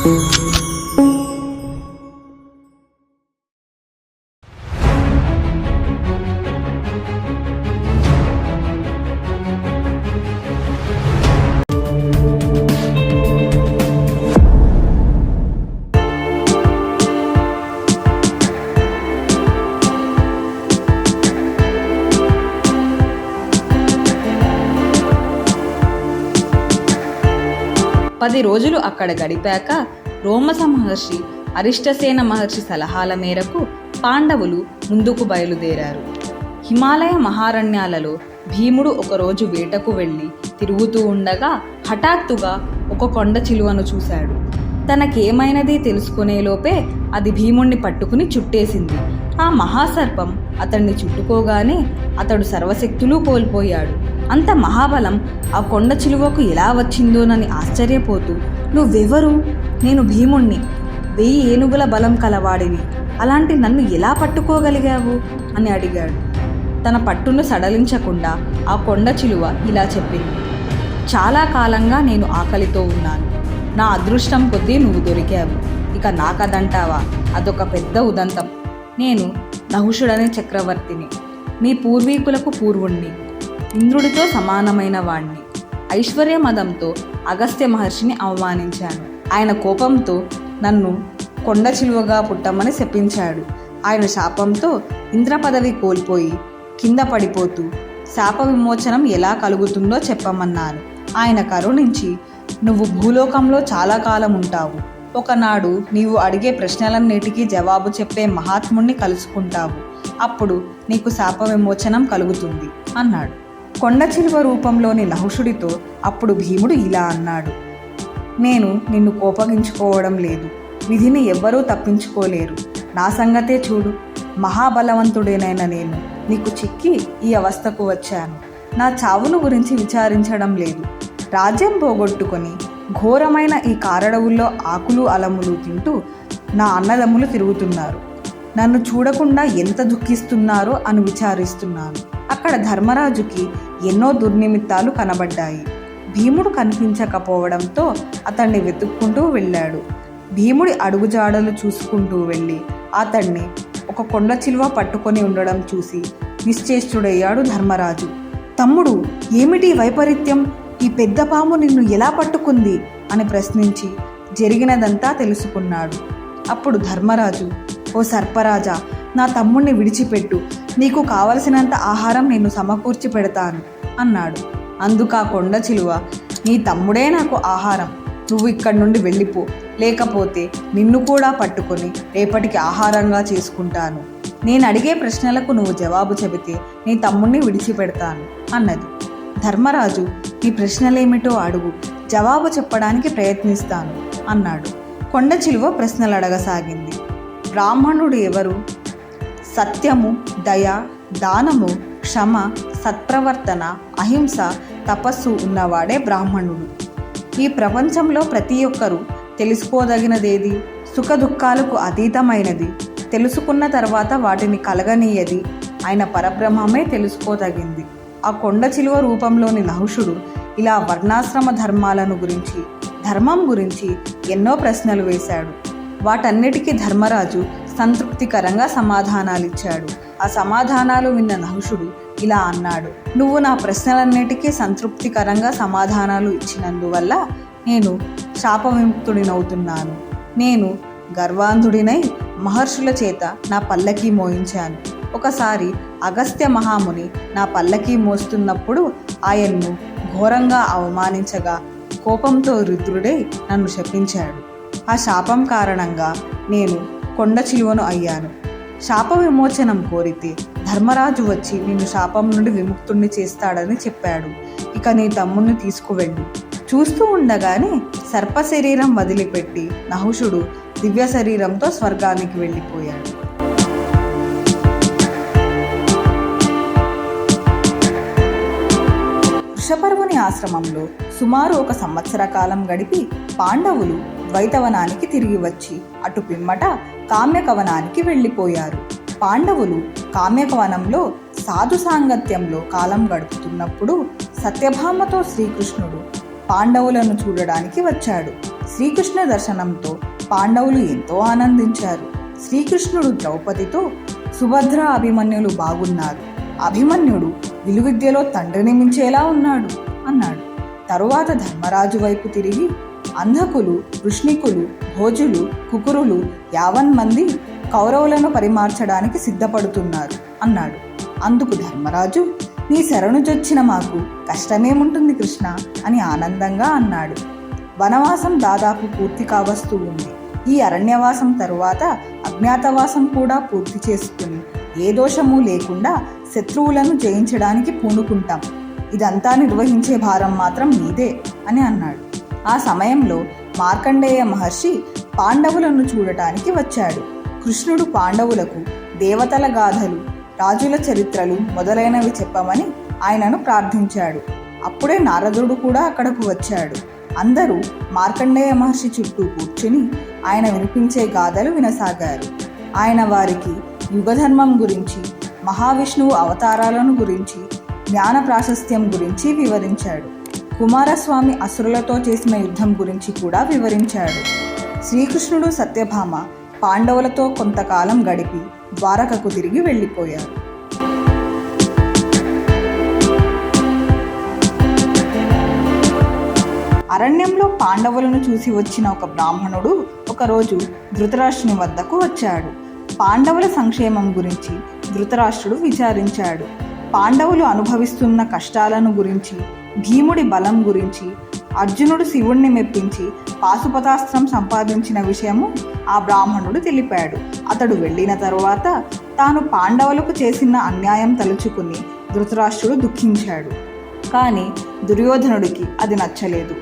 పది రోజులు అక్కడ గడిపాక రోమస మహర్షి అరిష్టసేన మహర్షి సలహాల మేరకు పాండవులు ముందుకు బయలుదేరారు. హిమాలయ మహారణ్యాలలో భీముడు ఒకరోజు వేటకు వెళ్ళి తిరుగుతూ ఉండగా హఠాత్తుగా ఒక కొండ చిలువను చూశాడు. తనకేమైనది తెలుసుకునేలోపే అది భీముణ్ణి పట్టుకుని చుట్టేసింది. ఆ మహాసర్పం అతన్ని చుట్టుకోగానే అతడు సర్వశక్తులు కోల్పోయాడు. అంత మహాబలం ఆ కొండ చిలువకు ఎలా వచ్చిందోనని ఆశ్చర్యపోతూ, నువ్వెవరు? నేను భీముణ్ణి, 1000 ఏనుగుల బలం కలవాడిని. అలాంటి నన్ను ఎలా పట్టుకోగలిగావు అని అడిగాడు. తన పట్టును సడలించకుండా ఆ కొండ చిలువ ఇలా చెప్పింది. చాలా కాలంగా నేను ఆకలితో ఉన్నాను. నా అదృష్టం కొద్దీ నువ్వు దొరికావు. ఇక నాకదంటావా? అదొక పెద్ద ఉదంతం. నేను నహుషుడనే చక్రవర్తిని. మీ పూర్వీకులకు పూర్వుణ్ణి. ఇంద్రుడితో సమానమైన వాణ్ణి. ఐశ్వర్య మదంతో అగస్త్య మహర్షిని అవమానించాను. ఆయన కోపంతో నన్ను కొండ చిలువగా పుట్టమని శపించాడు. ఆయన శాపంతో ఇంద్ర పదవి కోల్పోయి కింద పడిపోతూ శాప విమోచనం ఎలా కలుగుతుందో చెప్పమన్నాను. ఆయన కరుణించి, నువ్వు భూలోకంలో చాలా కాలం ఉంటావు. ఒకనాడు నీవు అడిగే ప్రశ్నలన్నిటికీ జవాబు చెప్పే మహాత్ముణ్ణి కలుసుకుంటావు. అప్పుడు నీకు శాప విమోచనం కలుగుతుంది అన్నాడు. కొండ చిలువ రూపంలోని నహుషుడితో అప్పుడు భీముడు ఇలా అన్నాడు. నేను నిన్ను కోపగించుకోవడం లేదు. విధిని ఎవ్వరూ తప్పించుకోలేరు. నా సంగతే చూడు. మహాబలవంతుడేనైన నేను నీకు చిక్కి ఈ అవస్థకు వచ్చాను. నా చావును గురించి విచారించడం లేదు. రాజ్యం పోగొట్టుకొని ఘోరమైన ఈ కారడవుల్లో ఆకులు అలములు తింటూ నా అన్నదమ్ములు తిరుగుతున్నారు. నన్ను చూడకుండా ఎంత దుఃఖిస్తున్నారో అని విచారిస్తున్నాను. అక్కడ ధర్మరాజుకి ఎన్నో దుర్నిమిత్తాలు కనబడ్డాయి. భీముడు కనిపించకపోవడంతో అతన్ని వెతుక్కుంటూ వెళ్ళాడు. భీముడి అడుగుజాడలు చూసుకుంటూ వెళ్ళి అతన్ని ఒక కొండ చిలువ పట్టుకొని ఉండడం చూసి నిశ్చేష్టుడయ్యాడు ధర్మరాజు. తమ్ముడు, ఏమిటి వైపరీత్యం? ఈ పెద్ద పాము నిన్ను ఎలా పట్టుకుంది అని ప్రశ్నించి జరిగినదంతా తెలుసుకున్నాడు. అప్పుడు ధర్మరాజు, ఓ సర్పరాజా, నా తమ్ముణ్ణి విడిచిపెట్టు. నీకు కావలసినంత ఆహారం నేను సమకూర్చి పెడతాను అన్నాడు. అందుకా కొండ చిలువ, నీ తమ్ముడే నాకు ఆహారం. నువ్వు ఇక్కడి నుండి వెళ్ళిపో, లేకపోతే నిన్ను కూడా పట్టుకొని రేపటికి ఆహారంగా చేసుకుంటాను. నేను అడిగే ప్రశ్నలకు నువ్వు జవాబు చెబితే నీ తమ్ముణ్ణి విడిచిపెడతాను అన్నది. ధర్మరాజు, నీ ప్రశ్నలేమిటో అడుగు, జవాబు చెప్పడానికి ప్రయత్నిస్తాను అన్నాడు. కొండ చిలువ ప్రశ్నలు అడగసాగింది. బ్రాహ్మణుడు ఎవరు? సత్యము, దయ, దానము, క్షమ, సత్ప్రవర్తన, అహింస, తపస్సు ఉన్నవాడే బ్రాహ్మణుడు. ఈ ప్రపంచంలో ప్రతి ఒక్కరూ తెలుసుకోదగినదేది? సుఖ దుఃఖాలకు అతీతమైనది. తెలుసుకున్న తర్వాత వాటిని కలగనీయది ఆయన పరబ్రహ్మమే తెలుసుకోదగింది. ఆ కొండ చిలువ రూపంలోని నహుషుడు ఇలా వర్ణాశ్రమ ధర్మాలను గురించి, ధర్మం గురించి ఎన్నో ప్రశ్నలు వేశాడు. వాటన్నిటికీ ధర్మరాజు సంతృప్తికరంగా సమాధానాలిచ్చాడు. ఆ సమాధానాలు విన్న నహుషుడు ఇలా అన్నాడు. నువ్వు నా ప్రశ్నలన్నిటికీ సంతృప్తికరంగా సమాధానాలు ఇచ్చినందువల్ల నేను శాప విముక్తుడినవుతున్నాను. నేను గర్వాంధుడినై మహర్షుల చేత నా పల్లకీ మోయించాను. ఒకసారి అగస్త్య మహాముని నా పల్లకీ మోస్తున్నప్పుడు ఆయన్ను ఘోరంగా అవమానించగా కోపంతో రుద్రుడై నన్ను శపించాడు. ఆ శాపం కారణంగా నేను కొండ చిలువను అయ్యాను. శాప విమోచనం కోరితే ధర్మరాజు వచ్చి నిన్ను శాపం నుండి విముక్తుణ్ణి చేస్తాడని చెప్పాడు. ఇక నీ తమ్ముణ్ణి తీసుకువెళ్ళు. చూస్తూ ఉండగానే సర్ప శరీరం వదిలిపెట్టి నహుషుడు దివ్య శరీరంతో స్వర్గానికి వెళ్ళిపోయాడు. వృషపర్వుని ఆశ్రమంలో సుమారు 1 సంవత్సర కాలం గడిపి పాండవులు ద్వైతవనానికి తిరిగి వచ్చి అటు పిమ్మట కామ్యకవనానికి వెళ్ళిపోయారు. పాండవులు కామ్యకవనంలో సాధు సాంగత్యంలో కాలం గడుపుతున్నప్పుడు సత్యభామతో శ్రీకృష్ణుడు పాండవులను చూడడానికి వచ్చాడు. శ్రీకృష్ణ దర్శనంతో పాండవులు ఎంతో ఆనందించారు. శ్రీకృష్ణుడు ద్రౌపదితో, సుభద్ర అభిమన్యులు బాగున్నారు. అభిమన్యుడు విలువిద్యలో తండ్రిని మించేలా ఉన్నాడు అన్నాడు. తరువాత ధర్మరాజు వైపు తిరిగి, అంధకులు, వృష్ణికులు, భోజులు, కుకురులు 50 మంది కౌరవులను పరిమార్చడానికి సిద్ధపడుతున్నారు అన్నాడు. అందుకు ధర్మరాజు, నీ శరణుజొచ్చిన మాకు కష్టమేముంటుంది కృష్ణ అని ఆనందంగా అన్నాడు. వనవాసం దాదాపు పూర్తి కావస్తూ ఉంది. ఈ అరణ్యవాసం తరువాత అజ్ఞాతవాసం కూడా పూర్తి చేసుకుని ఏ దోషము లేకుండా శత్రువులను జయించడానికి పూనుకుంటాం. ఇదంతా నిర్వహించే భారం మాత్రం నీదే అని అన్నాడు. ఆ సమయంలో మార్కండేయ మహర్షి పాండవులను చూడటానికి వచ్చాడు. కృష్ణుడు పాండవులకు దేవతల గాథలు, రాజుల చరిత్రలు మొదలైనవి చెప్పమని ఆయనను ప్రార్థించాడు. అప్పుడే నారదుడు కూడా అక్కడకు వచ్చాడు. అందరూ మార్కండేయ మహర్షి చుట్టూ కూర్చుని ఆయన వినిపించే గాథలు వినసాగారు. ఆయన వారికి యుగధర్మం గురించి, మహావిష్ణువు అవతారాలను గురించి, జ్ఞాన ప్రాశస్త్యం గురించి వివరించాడు. కుమారస్వామి అసురులతో చేసిన యుద్ధం గురించి కూడా వివరించాడు. శ్రీకృష్ణుడు, సత్యభామ పాండవులతో కొంతకాలం గడిపి ద్వారకకు తిరిగి వెళ్ళిపోయారు. అరణ్యంలో పాండవులను చూసి వచ్చిన ఒక బ్రాహ్మణుడు ఒకరోజు ధృతరాష్ట్రుని వద్దకు వచ్చాడు. పాండవుల సంక్షేమం గురించి ధృతరాష్ట్రుడు విచారించాడు. పాండవులు అనుభవిస్తున్న కష్టాలను గురించి, భీముడి బలం గురించి, అర్జునుడు శివుణ్ణి మెప్పించి పాశుపతాస్త్రం సంపాదించిన విషయము ఆ బ్రాహ్మణుడు తెలిపాడు. అతడు వెళ్ళిన తరువాత తాను పాండవులకు చేసిన అన్యాయం తలుచుకుని ధృతరాష్ట్రుడు దుఃఖించాడు. కానీ దుర్యోధనుడికి అది నచ్చలేదు.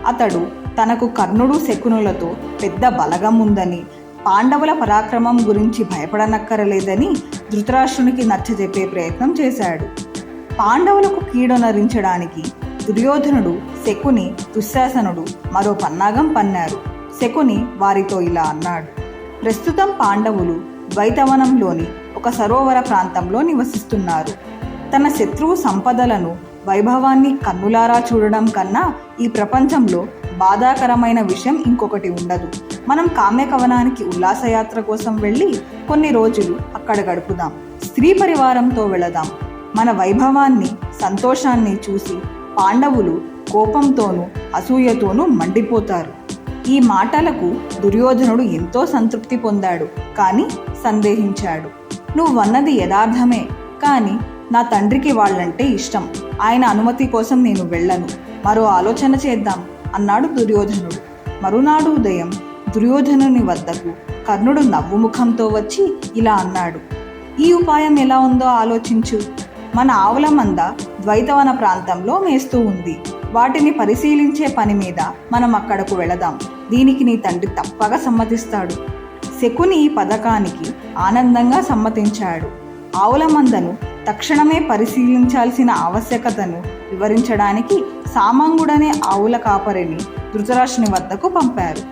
అతడు తనకు కర్ణుడు, శకునులతో పెద్ద బలగం ఉందని, పాండవుల పరాక్రమం గురించి భయపడనక్కరలేదని ధృతరాష్ట్రునికి నచ్చజెప్పే ప్రయత్నం చేశాడు. పాండవులకు కీడొనరించడానికి దుర్యోధనుడు, శకుని, దుశ్శాసనుడు మరో పన్నాగం పన్నారు. శకుని వారితో ఇలా అన్నాడు: ప్రస్తుతం పాండవులు ద్వైతవనంలోని ఒక సరోవర ప్రాంతంలో నివసిస్తున్నారు. తన శత్రువు సంపదలను, వైభవాన్ని కన్నులారా చూడడం కన్నా ఈ ప్రపంచంలో బాధాకరమైన విషయం ఇంకొకటి ఉండదు. మనం కామ్యకవనానికి ఉల్లాసయాత్ర కోసం వెళ్ళి కొన్ని రోజులు అక్కడ గడుపుదాం. స్త్రీ పరివారంతో వెళదాం. మన వైభవాన్ని, సంతోషాన్ని చూసి పాండవులు కోపంతోనూ అసూయతోనూ మండిపోతారు. ఈ మాటలకు దుర్యోధనుడు ఎంతో సంతృప్తి పొందాడు. కానీ సందేహించాడు. నువ్వన్నది యథార్థమే, కానీ నా తండ్రికి వాళ్ళంటే ఇష్టం. ఆయన అనుమతి కోసం నేను వెళ్ళను. మరో ఆలోచన చేద్దాం అన్నాడు దుర్యోధనుడు. మరునాడు ఉదయం దుర్యోధనుని వద్దకు కర్ణుడు నవ్వుముఖంతో వచ్చి ఇలా అన్నాడు: ఈ ఉపాయం ఎలా ఉందో ఆలోచించు. మన ఆవుల మంద ద్వైతవన ప్రాంతంలో మేస్తూ ఉంది. వాటిని పరిశీలించే పని మీద మనం అక్కడకు వెళదాం. దీనికి నీ తండ్రి తప్పగా సమ్మతిస్తాడు. శకుని ఈ పథకానికి ఆనందంగా సమ్మతించాడు. ఆవుల మందను తక్షణమే పరిశీలించాల్సిన ఆవశ్యకతను వివరించడానికి సామంగుడనే ఆవుల కాపరిని ధృతరాష్ట్రుని వద్దకు పంపారు.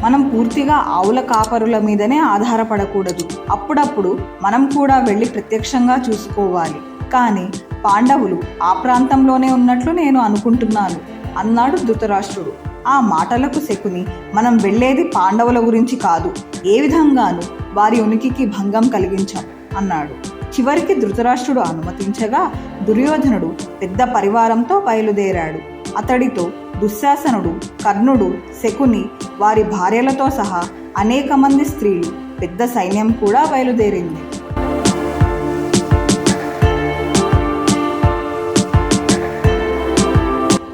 మనం పూర్తిగా ఆవుల కాపరుల మీదనే ఆధారపడకూడదు. అప్పుడప్పుడు మనం కూడా వెళ్ళి ప్రత్యక్షంగా చూసుకోవాలి. కానీ పాండవులు ఆ ప్రాంతంలోనే ఉన్నట్లు నేను అనుకుంటున్నాను అన్నాడు ధృతరాష్ట్రుడు. ఆ మాటలకు శకుని, మనం వెళ్ళేది పాండవుల గురించి కాదు, ఏ విధంగానూ వారి ఉనికికి భంగం కలిగించాం అన్నాడు. చివరికి ధృతరాష్ట్రుడు అనుమతించగా దుర్యోధనుడు పెద్ద పరివారంతో బయలుదేరాడు. అతడితో దుశ్శాసనుడు, కర్ణుడు, శకుని, వారి భార్యలతో సహా అనేక మంది స్త్రీలు, పెద్ద సైన్యం కూడా బయలుదేరింది.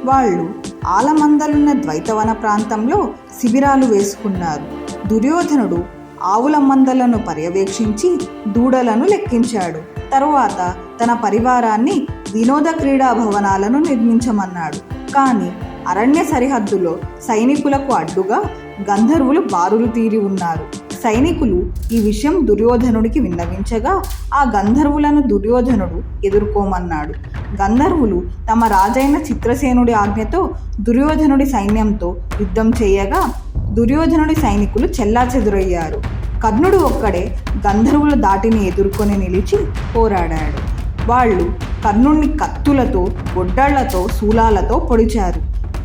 వాళ్ళు ఆలమందలున్న ద్వైతవన ప్రాంతంలో శిబిరాలు వేసుకున్నారు. దుర్యోధనుడు ఆవుల మందలను పర్యవేక్షించి దూడలను లెక్కించాడు. తరువాత తన పరివారాన్ని వినోద క్రీడా భవనాలను నిర్మించమన్నాడు. కానీ అరణ్య సరిహద్దులో సైనికులకు అడ్డుగా గంధర్వులు బారులు తీరి ఉన్నారు. సైనికులు ఈ విషయం దుర్యోధనుడికి విన్నవించగా ఆ గంధర్వులను దుర్యోధనుడు ఎదుర్కోమన్నాడు. గంధర్వులు తమ రాజైన చిత్రసేనుడి ఆజ్ఞతో దుర్యోధనుడి సైన్యంతో యుద్ధం చేయగా దుర్యోధనుడి సైనికులు చెల్లాచెదురయ్యారు. కర్ణుడు ఒక్కడే గంధర్వుల దాటిని ఎదుర్కొని నిలిచి పోరాడాడు. వాళ్ళు కర్ణుడిని కత్తులతో, గొడ్డళ్లతో, శూలాలతో పొడిచారు.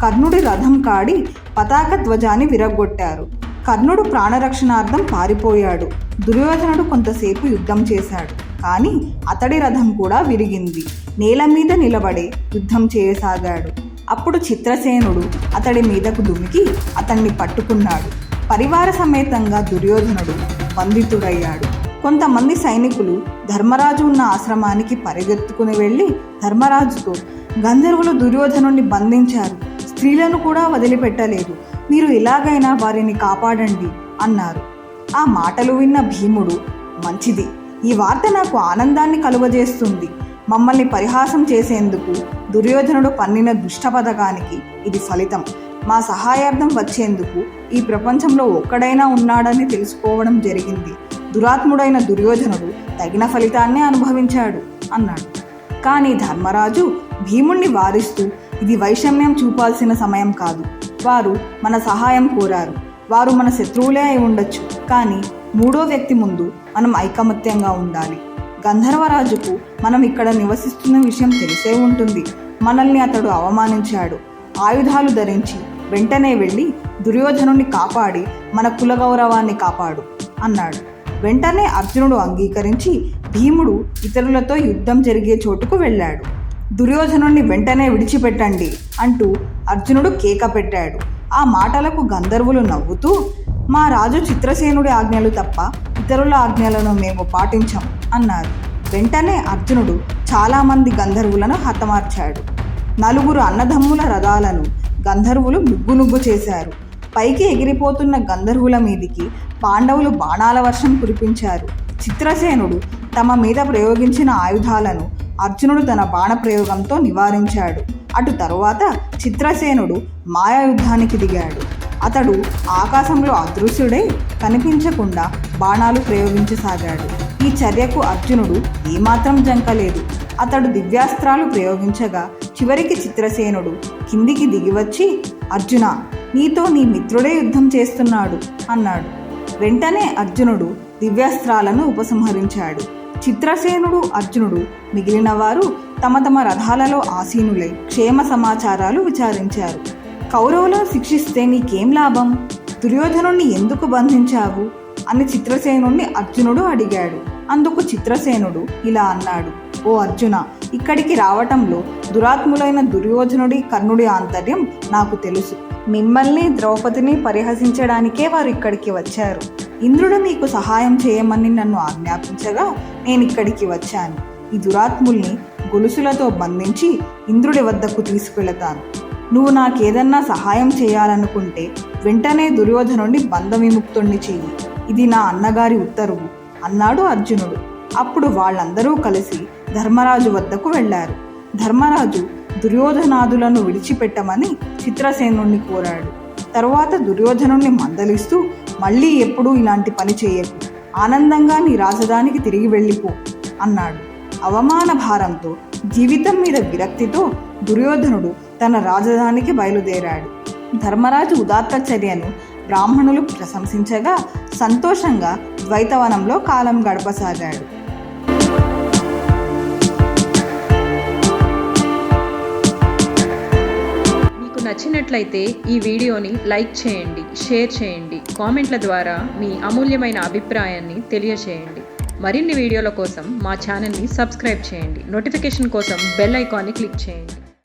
కర్ణుడి రథం కాడి పతాక ధ్వజాన్ని విరగ్గొట్టారు. కర్ణుడు ప్రాణరక్షణార్థం పారిపోయాడు. దుర్యోధనుడు కొంతసేపు యుద్ధం చేశాడు. కానీ అతడి రథం కూడా విరిగింది. నేల మీద నిలబడే యుద్ధం చేయసాగాడు. అప్పుడు చిత్రసేనుడు అతడి మీదకు దుమికి అతన్ని పట్టుకున్నాడు. పరివార సమేతంగా దుర్యోధనుడు బంధితుడయ్యాడు. కొంతమంది సైనికులు ధర్మరాజు ఉన్న ఆశ్రమానికి పరిగెత్తుకుని వెళ్ళి ధర్మరాజుతో, గంధర్వులు దుర్యోధనుడిని బంధించారు, స్త్రీలను కూడా వదిలిపెట్టలేదు, మీరు ఎలాగైనా వారిని కాపాడండి అన్నారు. ఆ మాటలు విన్న భీముడు, మంచిది, ఈ వార్త నాకు ఆనందాన్ని కలుగజేస్తుంది. మమ్మల్ని పరిహాసం చేసేందుకు దుర్యోధనుడు పన్నిన దుష్ట పథకానికి ఇది ఫలితం. మా సహాయార్థం వచ్చేందుకు ఈ ప్రపంచంలో ఒక్కడైనా ఉన్నాడని తెలుసుకోవడం జరిగింది. దురాత్ముడైన దుర్యోధనుడు తగిన ఫలితాన్నే అనుభవించాడు అన్నాడు. కానీ ధర్మరాజు భీముణ్ణి వారిస్తూ, ఇది వైషమ్యం చూపాల్సిన సమయం కాదు. వారు మన సహాయం కోరారు. వారు మన శత్రువులే అయి ఉండొచ్చు, కానీ మూడో వ్యక్తి ముందు మనం ఐకమత్యంగా ఉండాలి. గంధర్వరాజుకు మనం ఇక్కడ నివసిస్తున్న విషయం తెలిసే ఉంటుంది. మనల్ని అతడు అవమానించాడు. ఆయుధాలు ధరించి వెంటనే వెళ్ళి దుర్యోధనుని కాపాడి మన కుల గౌరవాన్ని కాపాడు అన్నాడు. వెంటనే అర్జునుడు అంగీకరించి భీముడు ఇతరులతో యుద్ధం జరిగే చోటుకు వెళ్ళాడు. దుర్యోధనుణ్ణి వెంటనే విడిచిపెట్టండి అంటూ అర్జునుడు కేక పెట్టాడు. ఆ మాటలకు గంధర్వులు నవ్వుతూ, మా రాజు చిత్రసేనుడి ఆజ్ఞలు తప్ప ఇతరుల ఆజ్ఞలను మేము పాటించం అన్నారు. వెంటనే అర్జునుడు చాలామంది గంధర్వులను హతమార్చాడు. 4 అన్నదమ్ముల రథాలను గంధర్వులు నుగ్గు చేశారు. పైకి ఎగిరిపోతున్న గంధర్వుల మీదికి పాండవులు బాణాల వర్షం కురిపించారు. చిత్రసేనుడు తమ మీద ప్రయోగించిన ఆయుధాలను అర్జునుడు తన బాణ ప్రయోగంతో నివారించాడు. అటు తరువాత చిత్రసేనుడు మాయాయుద్ధానికి దిగాడు. అతడు ఆకాశంలో అదృశ్యుడై కనిపించకుండా బాణాలు ప్రయోగించసాగాడు. ఈ చర్యకు అర్జునుడు ఏమాత్రం జంకలేదు. అతడు దివ్యాస్త్రాలు ప్రయోగించగా చివరికి చిత్రసేనుడు కిందికి దిగివచ్చి, అర్జున, నీతో నీ మిత్రుడే యుద్ధం చేస్తున్నాడు అన్నాడు. వెంటనే అర్జునుడు దివ్యాస్త్రాలను ఉపసంహరించాడు. చిత్రసేనుడు, అర్జునుడు, మిగిలిన వారు తమ తమ రథాలలో ఆసీనులై క్షేమ సమాచారాలు విచారించారు. కౌరవులను శిక్షిస్తే నీకేం లాభం? దుర్యోధనుణ్ణి ఎందుకు బంధించావు అని చిత్రసేనుణ్ణి అర్జునుడు అడిగాడు. అందుకు చిత్రసేనుడు ఇలా అన్నాడు, ఓ అర్జున, ఇక్కడికి రావటంలో దురాత్ములైన దుర్యోధనుడి, కర్ణుడి ఆంతర్యం నాకు తెలుసు. మిమ్మల్ని, ద్రౌపదిని పరిహసించడానికే వారు ఇక్కడికి వచ్చారు. ఇంద్రుడు మీకు సహాయం చేయమని నన్ను ఆజ్ఞాపించగా నేను ఇక్కడికి వచ్చాను. ఈ దురాత్ముల్ని గొలుసులతో బంధించి ఇంద్రుడి వద్దకు తీసుకెళతాను. నువ్వు నాకేదన్నా సహాయం చేయాలనుకుంటే వెంటనే దుర్యోధనుడిని బంధవిముక్తుణ్ణి చెయ్యి. ఇది నా అన్నగారి ఉత్తర్వు అన్నాడు అర్జునుడు. అప్పుడు వాళ్ళందరూ కలిసి ధర్మరాజు వద్దకు వెళ్ళారు. ధర్మరాజు దుర్యోధనాదులను విడిచిపెట్టమని చిత్రసేనుణ్ణి కోరాడు. తరువాత దుర్యోధనుణ్ణి మందలిస్తూ, మళ్ళీ ఎప్పుడూ ఇలాంటి పని చేయకు, ఆనందంగా నీ రాజధానికి తిరిగి వెళ్ళిపో అన్నాడు. అవమాన భారంతో, జీవితం మీద విరక్తితో దుర్యోధనుడు తన రాజధానికి బయలుదేరాడు. ధర్మరాజు ఉదాత్త చర్యను బ్రాహ్మణులు ప్రశంసించగా సంతోషంగా ద్వైతవనంలో కాలం గడపసాగాడు. మీకు నచ్చినట్లయితే ఈ వీడియోని లైక్ చేయండి, షేర్ చేయండి, కామెంట్ల ద్వారా మీ అమూల్యమైన అభిప్రాయాన్ని తెలియచేయండి. మరిన్ని వీడియోల కోసం మా ఛానల్ని సబ్స్క్రైబ్ చేయండి. నోటిఫికేషన్ కోసం బెల్ ఐకాన్ని క్లిక్ చేయండి.